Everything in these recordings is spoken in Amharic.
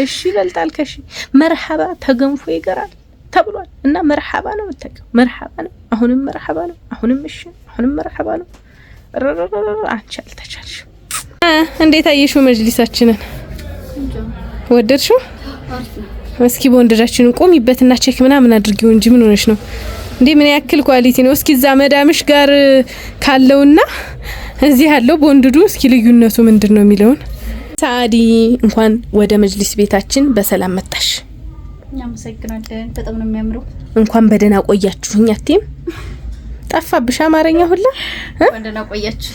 እሺ ይበልጣል ከሺ መርሐባ ተገንፎ ይገራል ተብሏል እና መርሐባ ነው የምትተቀው መርሐባ ነው አሁንም መርሐባ ነው አሁንም እሺ አሁንም መርሐባ ነው አንቻል ተቻልሽ እንዴት አየሽው መጅሊሳችንን ወደድሽው እስኪ በወንደዳችንን ቆሚበትና ቼክ ምናምን አድርጊው እንጂ ምን ሆነሽ ነው እንዴ ምን ያክል ኳሊቲ ነው እስኪ እዛ መዳምሽ ጋር ካለውና እዚህ ያለው በወንድዱ እስኪ ልዩነቱ ምንድነው የሚለውን ሳዲ እንኳን ወደ መጅሊስ ቤታችን በሰላም መጣሽ እናመሰግናለን በጣም ነው የሚያምረው እንኳን በደና ቆያችሁኝ አትይም ጠፋብሽ አማርኛ ሁላ በደና ቆያችሁ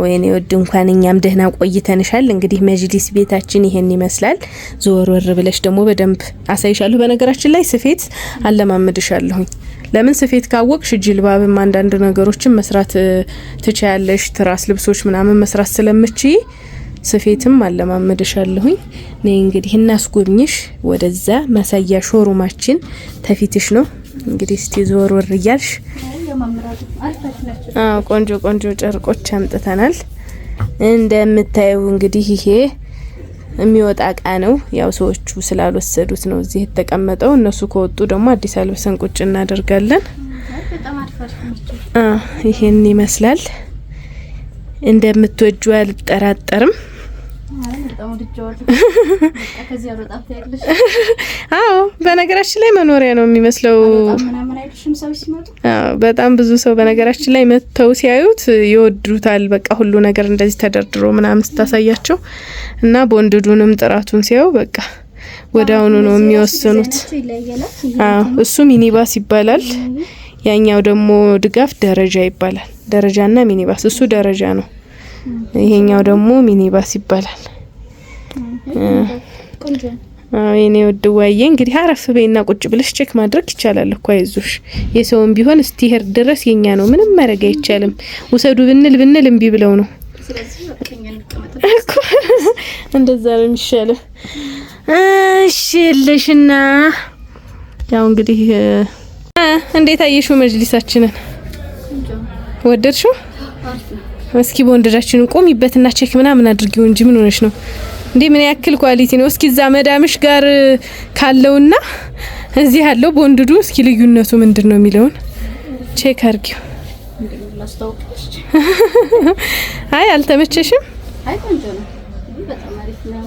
ወይኔ ወድ እንኳን እኛም ደህና ቆይተንሻል እንግዲህ መጅሊስ ቤታችን ይሄን ይመስላል ዞር ወር ብለሽ ደግሞ በደንብ አሳይሻለሁ በነገራችን ላይ ስፌት አለማመድሻለሁኝ ለምን ስፌት ካወቅሽ ጅልባብም አንዳንድ ነገሮችን መስራት ትቻያለሽ ትራስ ልብሶች ምናምን መስራት ስለምትችይ ስፌትም አለማመድሻለሁኝ ነይ እንግዲህ እናስጎብኝሽ ወደዛ ማሳያ ሾሩማችን ተፊትሽ ነው እንግዲህ እስቲ ዞር ወር ይያልሽ ቆንጆ ቆንጆ ጨርቆች አምጥተናል እንደምታዩ እንግዲህ ይሄ የሚወጣ እቃ ነው ያው ሰዎቹ ስላልወሰዱት ነው እዚህ የተቀመጠው እነሱ ከወጡ ደግሞ አዲስ አልበሰን ቁጭ እናደርጋለን በጣም አድፋሽ ነው ይሄን ይመስላል እንደምትወጁ አልጠራጠርም ከዚህ አውጣት ያለሽ አዎ በነገራችን ላይ መኖሪያ ነው የሚመስለው ምናምን አይልሽም ሰው ሲመጡ በጣም ብዙ ሰው በነገራችን ላይ መተው ሲያዩት ይወዱታል በቃ ሁሉ ነገር እንደዚህ ተደርድሮ ምናምን ስታሳያቸው እና ቦንድዱንም ጥራቱን ሲያዩ በቃ ወዳውኑ ነው የሚወስኑት እሱ ሚኒባስ ይባላል ያኛው ደግሞ ድጋፍ ደረጃ ይባላል ደረጃና ሚኒባስ እሱ ደረጃ ነው ይሄኛው ደግሞ ሚኒባስ ይባላል ቆንጆ እኔ ወድዋዬ እንግዲህ አረፍ በይና ቁጭ ብለሽ ቼክ ማድረግ ይቻላል እኮ አይዞሽ የሰውን ቢሆን እስቲሄር ድረስ የኛ ነው ምንም ማረጋ አይቻልም ውሰዱ ብንል እምቢ ብለው ነው ስለዚህ ወቀኛ እንቀመጥ እንደዛ ነው የሚሻለው እሺ ለሽና ያው እንግዲህ እንዴት አየሽው መጅሊሳችንን ወደድሽው እስኪ በወንደዳችንን ቆሚበትና ቼክ ምናምን አድርጊው እንጂ ምን ሆነሽ ነው እንዴ ምን ያክል ኳሊቲ ነው እስኪ እዛ መዳምሽ ጋር ካለውና እዚህ ያለው በወንድዱ እስኪ ልዩነቱ ምንድነው የሚለውን ቼክ አድርጊው አይ አልተመቸሽም አይ ቆንጆ ነው በጣም አሪፍ ነው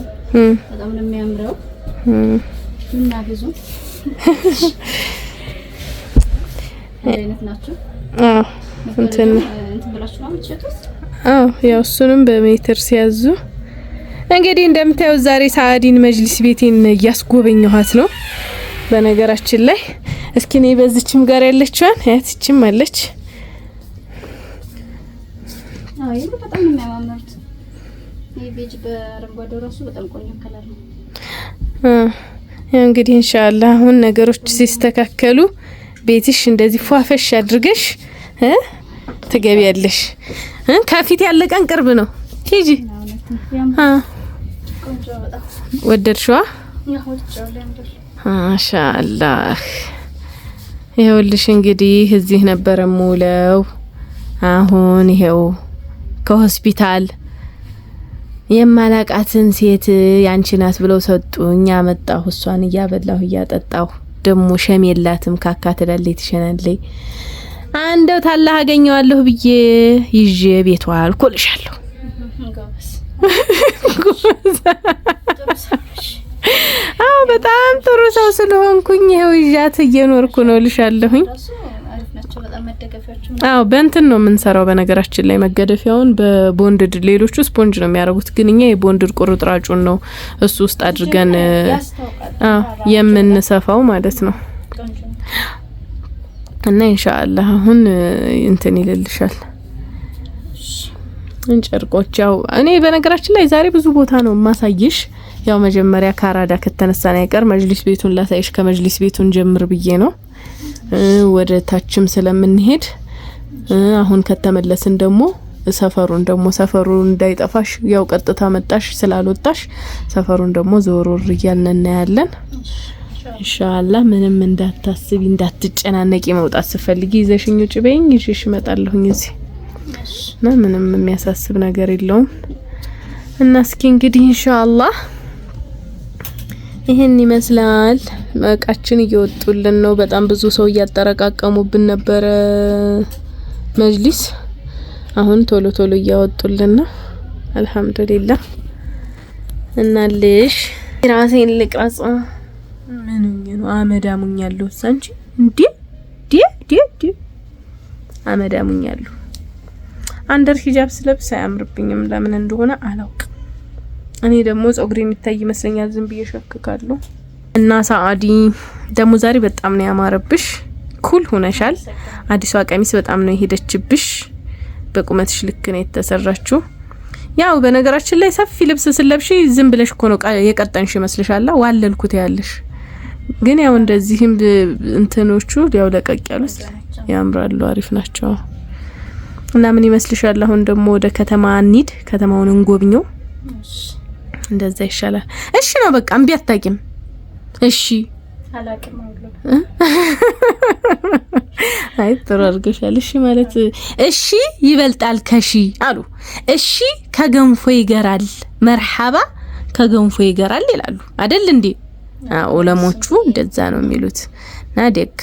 በጣም ነው የሚያምረው እና ብዙ አይነት ናቸው እንትን ብላችሁ ነው የምትሸጡት ያው እሱንም በሜትር ሲያዙ እንግዲህ እንደምታዩ ዛሬ ሳዲን መጅሊስ ቤቴን ያስጎበኘኋት ነው በነገራችን ላይ እስኪ ነይ በዚህችም ጋር ያለችዋን ያትችም አለች አይ በጣም ነው የሚያማምሩት ይሄ ቤጅ በአረንጓዴ ራሱ በጣም ቆንጆ ከለር ነው እንግዲህ ኢንሻአላህ አሁን ነገሮች ሲስተካከሉ ቤትሽ እንደዚህ ፏፈሽ አድርገሽ ትገቢያለሽ ከፊት ያለ ቀን ቅርብ ነው ሂጂ ወደድሽዋ ማሻአላህ ይኸውልሽ እንግዲህ እዚህ ነበር ሙለው አሁን ይሄው ከሆስፒታል የማላቃትን ሴት ያንቺ ናት ብለው ሰጡኝ አመጣሁ እሷን እያበላሁ እያጠጣሁ ደሞ ሸም የላትም ካካ ትላለች ትሸናለች አንደው ታላህ አገኘዋለሁ ብዬ ይዤ ቤቷ አልኮልሻለሁ በጣም ጥሩ ሰው ስለሆንኩኝ ይሄው ይዣት እየኖርኩ ነው ልሻለሁኝ በእንትን ነው የምንሰራው በነገራችን ላይ መገደፊያውን በቦንድድ ሌሎቹ ስፖንጅ ነው የሚያረጉት ግን እኛ የቦንድድ ቁርጥራጩን ነው እሱ ውስጥ አድርገን የምንሰፋው ማለት ነው እና ኢንሻአላህ አሁን እንትን ይልልሻል እንጨርቆች ያው እኔ በነገራችን ላይ ዛሬ ብዙ ቦታ ነው ማሳይሽ ያው መጀመሪያ ካራዳ ከተነሳና ይቀር መጅሊስ ቤቱን ላሳይሽ ከመጅሊስ ቤቱን ጀምር ብዬ ነው ወደ ታችም ስለምንሄድ አሁን ከተመለስን ደግሞ ሰፈሩን እንዳይጠፋሽ ያው ቀጥታ መጣሽ ስላልወጣሽ ሰፈሩን ደግሞ ዞሮር ይያልነና ያለን ኢንሻአላህ ምንም እንዳታስቢ እንዳትጨናነቂ መውጣት ስፈልጊ ይዘሽኝ ውጭ በይኝ ይሽሽ መጣለሁኝ እዚህ ምንም የሚያሳስብ ነገር የለውም እና እስኪ እንግዲህ ኢንሻአላህ ይሄን ይመስላል። እቃችን እየወጡልን ነው። በጣም ብዙ ሰው እያጠረቃቀሙብን ነበር መጅሊስ። አሁን ቶሎ ቶሎ እያወጡልን ነው። አልহামዱሊላህ። እናልሽ ራሴን ልቅረጽ። ምንኝ ነው አመዳሙኛለሁ። ሳንቺ እንዴ ዲ አመዳሙኛለሁ። አንደር ሂጃብ ስለብስ አያምርብኝም። ለምን እንደሆነ አላውቅም። እኔ ደግሞ ጸጉሬ የሚታይ ይመስለኛል። ዝም ብዬ ሸክካለሁ። እና ሰዓዲ ደግሞ ዛሬ በጣም ነው ያማረብሽ። ኩል ሆነሻል። አዲሷ ቀሚስ በጣም ነው የሄደችብሽ። በቁመትሽ ልክ ነው የተሰራችው። ያው በነገራችን ላይ ሰፊ ልብስ ስለብሺ ዝም ብለሽ እኮ ነው የቀጠንሽ ይመስልሻል። ዋለልኩት ያለሽ ግን ያው እንደዚህም እንትኖቹ ያው ለቀቅ ያሉት ያምራሉ፣ አሪፍ ናቸው። እና ምን ይመስልሻል? አሁን ደግሞ ወደ ከተማ እንሂድ፣ ከተማውን እንጎብኘው። እንደዛ ይሻላል። እሺ ነው በቃ እምቢ አታቂም። እሺ አላቅም አውሎ አይ ጥሩ አድርገሻል። እሺ ማለት እሺ ይበልጣል ከሺ አሉ። እሺ ከገንፎ ይገራል፣ መርሐባ ከገንፎ ይገራል ይላሉ አይደል እንዴ? ዑለሞቹ እንደዛ ነው የሚሉት። ናደክ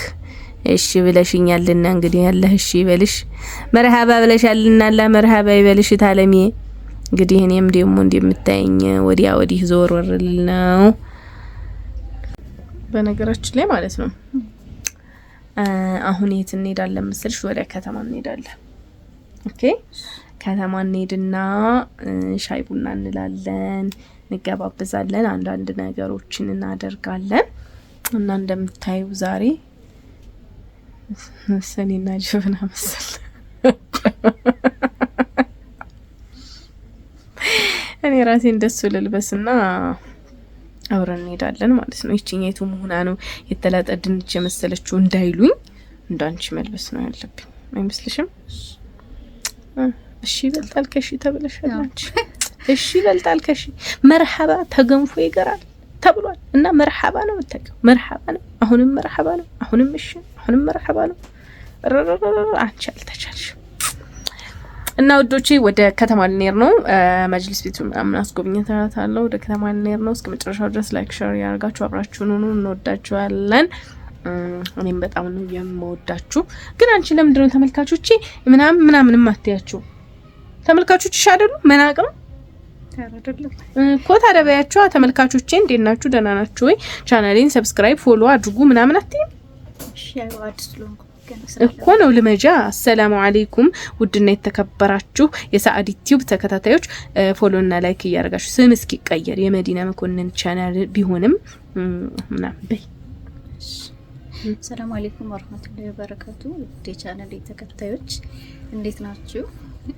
እሺ ብለሽኛልና እንግዲህ ያለህ እሺ ይበልሽ፣ መርሐባ ብለሻልና አላህ መርሐባ ይበልሽ ታለሚ። እንግዲህ እኔም ደግሞ እንደምታየኝ ወዲያ ወዲህ ዞር ወርል ነው በነገራችን ላይ ማለት ነው። አሁን የት እንሄዳለን መሰልሽ? ወደ ከተማ እንሄዳለን። ኦኬ ከተማ እንሄድና ሻይ ቡና እንላለን፣ እንገባበዛለን፣ አንዳንድ ነገሮችን እናደርጋለን። እና እንደምታዩ ዛሬ ሰኔና ጀበና መሰል እኔ ራሴ እንደሱ ልልበስና አብረን እንሄዳለን ማለት ነው። እቺኛይቱ መሆና ነው የተላጠ ድንች የመሰለችው እንዳይሉኝ እንዳንቺ መልበስ ነው ያለብኝ አይመስልሽም? እሺ ይበልጣል ከሺ ተብለሻላች። እሺ ይበልጣል ከሺ መርሐባ ተገንፎ ይገራል ተብሏል። እና መርሐባ ነው የምትጠቀው፣ መርሐባ ነው። አሁንም መርሐባ ነው፣ አሁንም እሺ፣ አሁንም መርሐባ ነው። አንቺ አልተቻልሽም። እና ወዶቼ ወደ ከተማ ልንሄድ ነው። መጅሊስ ቤቱን ምናምን አስጎብኝታታለሁ። ወደ ከተማ ልንሄድ ነው። እስከ መጨረሻው ድረስ ላይክ ሼር ያርጋችሁ አብራችሁን ሁኑ። እንወዳችኋለን። እኔም በጣም ነው የምወዳችሁ። ግን አንቺ ለምንድን ነው ተመልካቾቼ ምናምን ማትያችሁ? ተመልካቾችሽ አይደሉ? መናቅም እኮ ታደበያችሁ። ተመልካቾቼ እንዴት ናችሁ? ደህና ናችሁ ወይ? ቻናሌን ሰብስክራይብ ፎሎ አድርጉ ምናምን አትይም? እሺ እኮ ነው ልመጃ። አሰላሙ አለይኩም ውድና የተከበራችሁ የሰዓዲ ቲዩብ ተከታታዮች ፎሎ እና ላይክ እያደረጋችሁ ስም እስኪ ቀየር የመዲና መኮንን ቻናል ቢሆንም ምናምን በይ። ሰላም አለይኩም ወራህመቱላሂ ወበረካቱ። ውድ ቻናል ተከታታዮች እንዴት ናችሁ?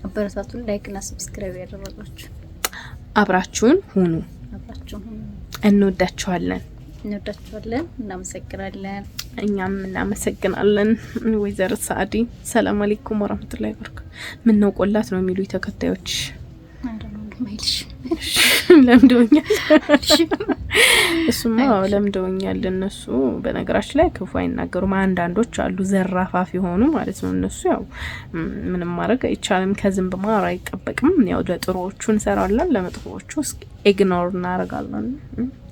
አበረታቱን። ላይክ እና ሰብስክራይብ ያደረጋችሁ አብራችሁን ሁኑ። እንወዳችኋለን። እናመሰግናለን። እኛም እናመሰግናለን። ወይዘሮ ሰዓዲ ሰላም አለይኩም ወራህመቱላሂ ወበረካቱ። ምን ነው ቆላት ነው የሚሉ ተከታዮች ለምዶኛል። እሱማ ለምዶኛል። እነሱ በነገራችን ላይ ክፉ አይናገሩም። አንዳንዶች አሉ ዘራፋፍ የሆኑ ማለት ነው። እነሱ ያው ምንም ማድረግ አይቻልም። ከዝም በማራ አይጠበቅም። ያው ለጥሩዎቹ እንሰራለን፣ ለመጥፎዎቹ ኢግኖር እናደርጋለን።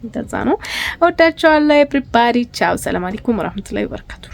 እንደዛ ነው። ወዳችኋለሁ ኤቭሪባዲ። ቻው። ሰላም አለይኩም ወራህመቱላሂ ወበረካቱ።